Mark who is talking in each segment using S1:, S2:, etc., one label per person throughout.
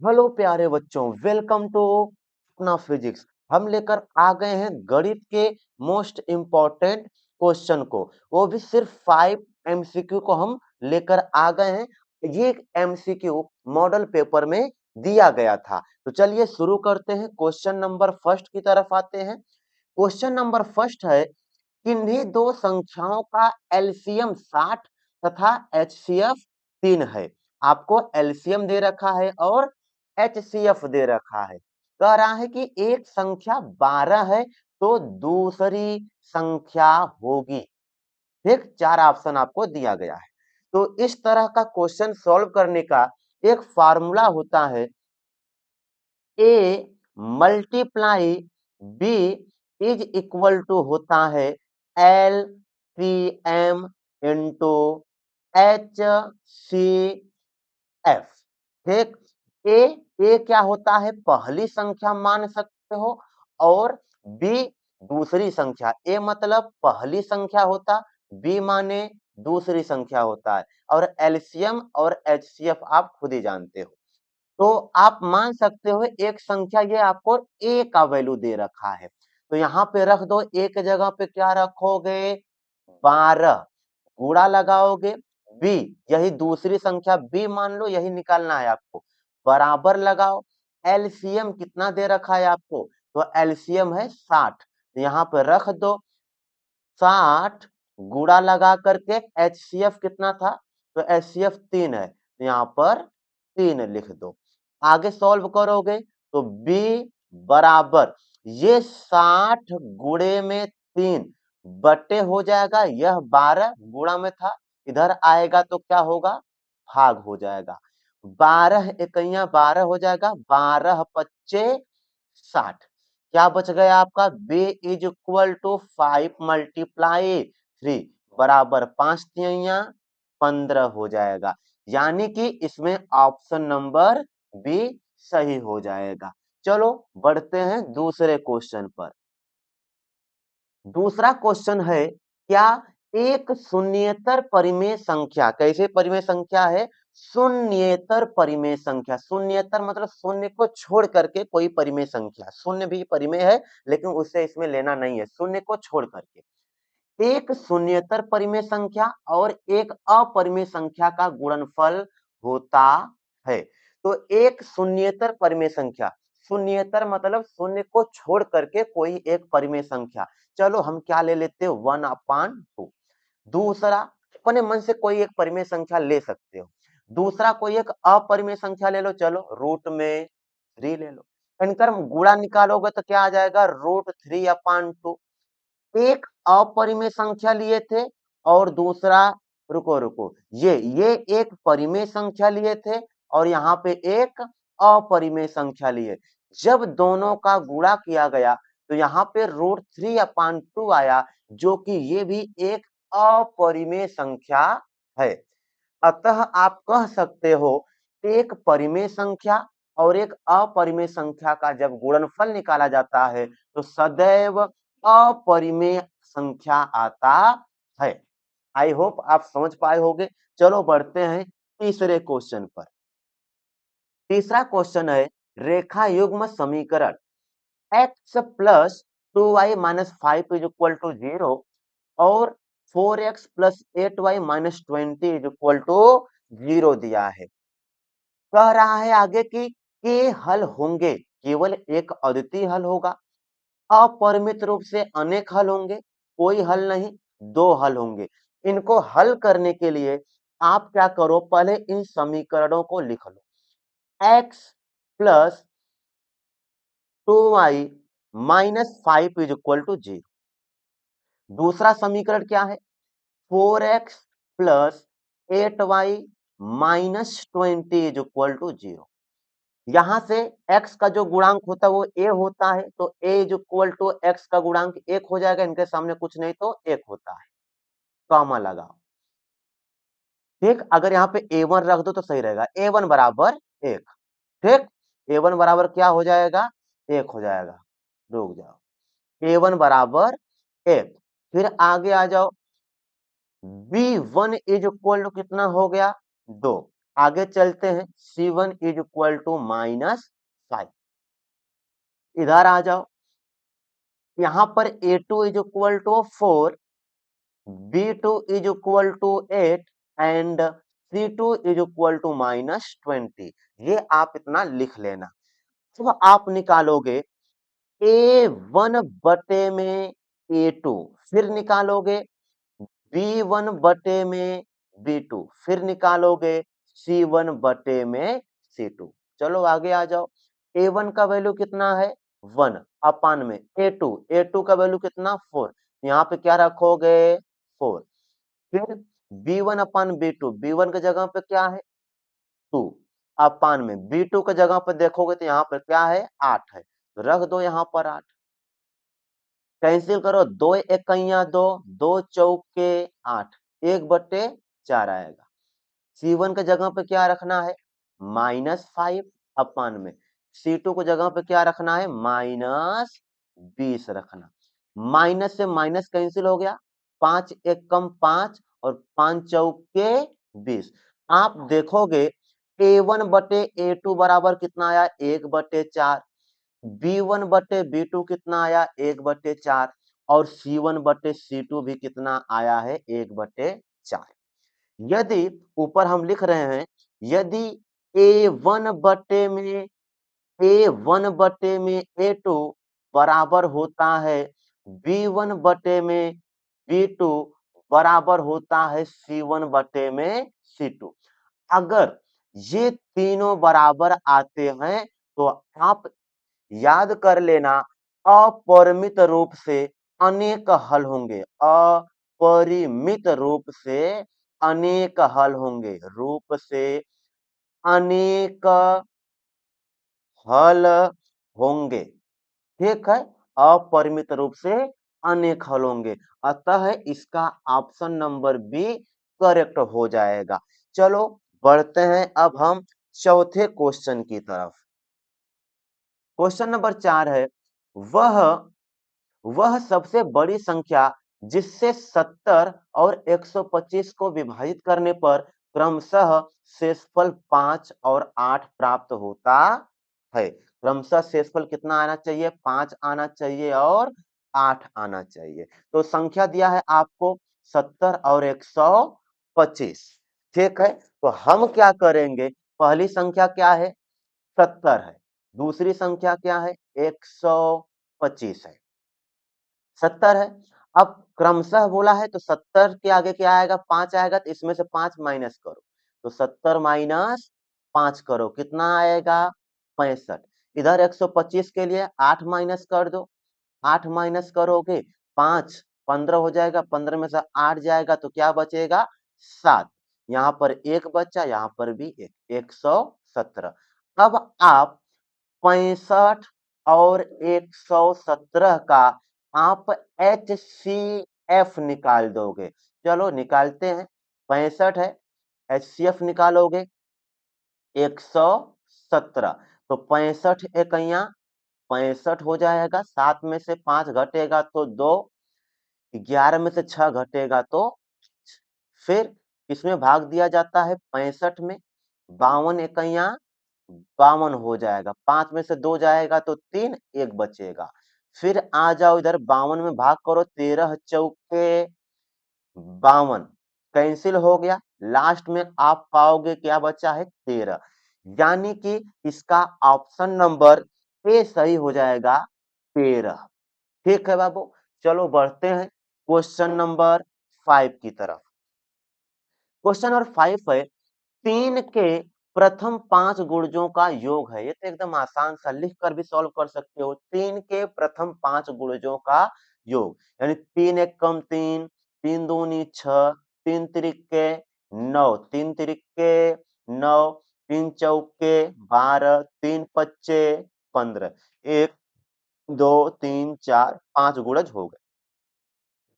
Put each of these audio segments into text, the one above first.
S1: Hello प्यारे बच्चों, welcome to अपना फिजिक्स। हम लेकर आ गए हैं गणित के मोस्ट इम्पोर्टेंट क्वेश्चन को, वो भी सिर्फ 5 MCQ को हम लेकर आ गए हैं। ये MCQ मॉडल पेपर में दिया गया था। तो चलिए शुरू करते हैं, क्वेश्चन नंबर फर्स्ट की तरफ आते हैं। क्वेश्चन नंबर फर्स्ट है, किन्हीं दो संख्याओं का एलसीएम 60 तथा एचसीएफ 3 है। आपको एलसीएम दे रखा है और एचसीएफ दे रखा है। कह रहा है कि एक संख्या 12 है तो दूसरी संख्या होगी। ठीक, 4 ऑप्शन आपको दिया गया है। तो इस तरह का क्वेश्चन सॉल्व करने का एक फार्मूला होता है, A multiply B is equal to होता है L C M into H C F. ठीक, ए ए क्या होता है, पहली संख्या मान सकते हो, और बी दूसरी संख्या। ए मतलब पहली संख्या होता, बी माने दूसरी संख्या होता है, और एलसीएम और एचसीएफ आप खुद ही जानते हो। तो आप मान सकते हो एक संख्या ये आपको ए का वैल्यू दे रखा है, तो यहाँ पे रख दो। ए के जगह पे क्या रखोगे, 12। गुणा लगाओगे बी, यही दूसरी संख्या बी मान लो, यही निकालना है आपको। बराबर लगाओ, एलसीएम कितना दे रखा है आपको, तो एलसीएम है 60, यहाँ पे रख दो 60। गुणा लगा करके एचसीएफ कितना था, तो एचसीएफ 3 है, तो यहाँ पर 3 लिख दो। आगे सॉल्व करोगे तो बी बराबर ये 60 गुणे में 3 बटे हो जाएगा, यह 12 गुणा में था, इधर आएगा तो क्या होगा, भाग हो जाएगा। 12 इकैया 12 हो जाएगा, 12 पच्चे 60। क्या बच गया आपका, b is equal to 5 multiply 3 बराबर 5 तिहैया 15 हो जाएगा। यानी कि इसमें ऑप्शन नंबर बी सही हो जाएगा। चलो बढ़ते हैं दूसरे क्वेश्चन पर। दूसरा क्वेश्चन है, क्या एक शून्येतर परिमेय संख्या, कैसे परिमेय संख्या है, शून्येतर परिमेय संख्या। शून्येतर मतलब शून्य को छोड़ करके कोई परिमेय संख्या, शून्य भी परिमेय है लेकिन उससे इसमें लेना नहीं है, शून्य को छोड़ करके एक शून्येतर परिमेय संख्या और एक अपरिमेय संख्या का गुणनफल होता है। तो एक शून्येतर परिमेय संख्या, शून्येतर मतलब शून्य को छोड़ करके कोई एक परिमेय संख्या। चलो हम क्या ले लेते हैं, 1/2। दूसरा, अपने मन से कोई एक परिमेय संख्या ले सकते हो। दूसरा कोई एक अपरिमेय संख्या ले लो, चलो रूट में 3 ले लो। इनका गुणा निकालोगे तो क्या आ जाएगा, √3/2। एक अपरिमेय संख्या लिए थे और दूसरा, रुको रुको, ये एक परिमेय संख्या लिए थे और यहाँ पे एक अपरिमेय संख्या लिए। जब दोनों का गुणा किया गया तो यहाँ पे √3/2 आया, जो कि ये भी एक अपरिमेय संख्या है। अतः आप कह सकते हो, एक परिमेय संख्या और एक अपरिमेय संख्या का जब गुणनफल निकाला जाता है तो सदैव अपरिमेय संख्या आता है। आई होप आप समझ पाए होंगे। चलो बढ़ते हैं तीसरे क्वेश्चन पर। तीसरा क्वेश्चन है, रेखा युग्म समीकरण x plus 2y minus 5 is equal to 0 और 4x plus 8y minus 20 is equal to 0 दिया है। कह रहा है आगे कि के हल होंगे, केवल एक अद्वितीय हल होगा, अपरिमित रूप से अनेक हल होंगे, कोई हल नहीं, 2 हल होंगे। इनको हल करने के लिए आप क्या करो, पहले इन समीकरणों को लिख लो। x plus 2y minus 5 is equal to 0। दूसरा समीकरण क्या है, 4x plus 8y minus 20 is equal to 0। यहां से x का जो गुणांक होता है वो a होता है, तो a is equal to x का गुणांक 1 हो जाएगा, इनके सामने कुछ नहीं तो 1 होता है, कॉमा लगाओ। ठीक, अगर यहाँ पे a1 रख दो तो सही रहेगा, a1 बराबर 1। ठीक, a1 बराबर क्या हो जाएगा, 1 हो जाएगा। रुक जाओ, a1 बराबर 1। फिर आगे आ जाओ, b1 इज इक्वल टू कितना हो गया, 2। आगे चलते हैं, C1 इज इक्वल टू -5। इधर आ जाओ, यहां पर A2 is equal to 4, B2 is equal to 8 and C2 is equal to -20। ये आप इतना लिख लेना। तो आप निकालोगे A1 बटे में A2, फिर निकालोगे B1 बटे में B2, फिर निकालोगे C1 बटे में C2। चलो आगे आ जाओ, A1 का वैल्यू कितना है 1 अपान में A2 का वैल्यू कितना 4, यहाँ पे क्या रखोगे 4। फिर B1 अपान B2, B1 की जगह पे क्या है 2 अपान में B2 की जगह पे देखोगे तो यहाँ पर क्या है 8 है, तो रख दो यहाँ पर 8। कैंसिल करो, 2 इकैया 2, 2 चौके 8, 1/4 आएगा। C1 के जगह पे क्या रखना है -5 अपान में C2 को जगह पे क्या रखना है -20 रखना। माइनस से माइनस कैंसिल हो गया, 5 एक कम 5 और 5 चौके 20। आप देखोगे A1 बटे A2 बराबर कितना आया 1/4, B1 बटे B2 कितना आया 1/4 और C1 बटे C2 भी कितना आया है 1/4। यदि ऊपर हम लिख रहे हैं, यदि A1 बटे में A2 बराबर होता है B1 बटे में B2 बराबर होता है C1 बटे में C2। अगर ये तीनों बराबर आते हैं तो आप याद कर लेना, अपरिमित रूप से अनेक हल होंगे, अपरिमित रूप से अनेक हल होंगे, रूप से अनेक हल होंगे। ठीक है, अपरिमित रूप से अनेक हल होंगे, अतः इसका ऑप्शन नंबर बी करेक्ट हो जाएगा। चलो बढ़ते हैं अब हम चौथे क्वेश्चन की तरफ। क्वेश्चन नंबर 4 है, वह वह सबसे बड़ी संख्या जिससे 70 और 125 को विभाजित करने पर क्रमशः शेषफल 5 और 8 प्राप्त होता है। क्रमशः शेषफल कितना आना चाहिए 5 आना चाहिए और 8 आना चाहिए। तो संख्या दिया है आपको 70 और 125। ठीक है, तो हम क्या करेंगे, पहली संख्या क्या है 70 है, दूसरी संख्या क्या है 125 है, 70 है। अब क्रमशः बोला है तो 70 के आगे क्या आएगा 5 आएगा, तो इसमें से 5 माइनस करो, तो 70 माइनस 5 करो कितना आएगा 65। इधर 125 के लिए 8 माइनस कर दो, 8 माइनस करोगे 5 15 हो जाएगा, 15 में से 8 जाएगा तो क्या बचेगा 7, यहाँ पर 1 बचा, यहाँ पर भी 1, 117। अब आप 65 और 117 का आप HCF निकाल दोगे। चलो निकालते हैं, 65 है, HCF निकालोगे 117, तो 65 इकैया 65 हो जाएगा, 7 में से 5 घटेगा तो 2, 11 में से 6 घटेगा तो फिर इसमें भाग दिया जाता है 65 में, 52 इकैया 52 हो जाएगा, 5 में से 2 जाएगा तो 3, 1 बचेगा। फिर आ जाओ इधर 52 में भाग करो, 13 चौके 52 कैंसिल हो गया, लास्ट में आप पाओगे क्या बचा है 13, यानी कि इसका ऑप्शन नंबर ए सही हो जाएगा 13। ठीक है बाबू, चलो बढ़ते हैं क्वेश्चन नंबर 5 की तरफ। क्वेश्चन नंबर 5 है, 3 के प्रथम 5 गुणजों का योग है। ये तो एकदम आसान सा, लिख कर भी सॉल्व कर सकते हो। 3 के प्रथम 5 गुणजों का योग, यानी 3 एक कम 3, 3 दूनी 6, 3 तिरिके 9, 3 तिरिके 9, 3 चौके 12, 3 पच्चे 15, 1 2 3 4 5 गुणज हो गए।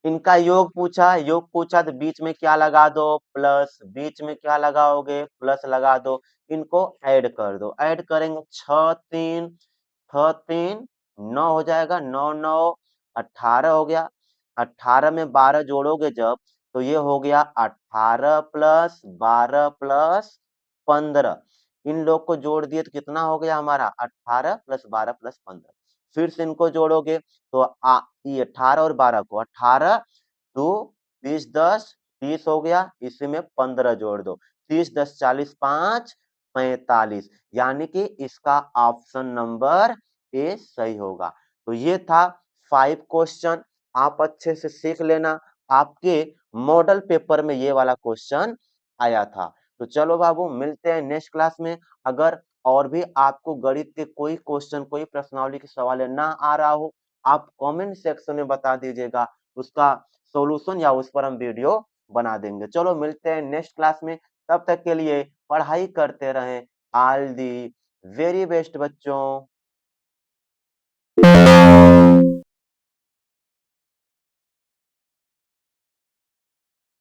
S1: इनका योग पूछा तो बीच में क्या लगा दो प्लस, बीच में क्या लगाओगे प्लस लगा दो, इनको ऐड कर दो, ऐड करेंगे 6 3 9 हो जाएगा, 9 9 18 हो गया, 18 में 12 जोड़ोगे जब तो ये हो गया 18 प्लस 12 प्लस 15। इन लोग को जोड़ दिए तो कितना हो गया हमारा 18 प्लस 12 प्लस 15। फिर से इनको जोड़ोगे तो ये 18 और 12 को 18 2 20 10 30 हो गया, इसी में 15 जोड़ दो, 30 10 40 5 45, यानी कि इसका ऑप्शन नंबर ए सही होगा। तो ये था 5 क्वेश्चन, आप अच्छे से सीख लेना, आपके मॉडल पेपर में ये वाला क्वेश्चन आया था। तो चलो बाबू मिलते हैं नेक्स्ट क्लास में। अगर और भी आपको गणित के कोई क्वेश्चन, कोई प्रश्नावली के सवाल ना आ रहा हो, आप कमेंट सेक्शन में बता दीजिएगा, उसका सॉल्यूशन या उस पर हम वीडियो बना देंगे। चलो मिलते हैं नेक्स्ट क्लास में, तब तक के लिए पढ़ाई करते रहें। ऑल दी वेरी बेस्ट बच्चों।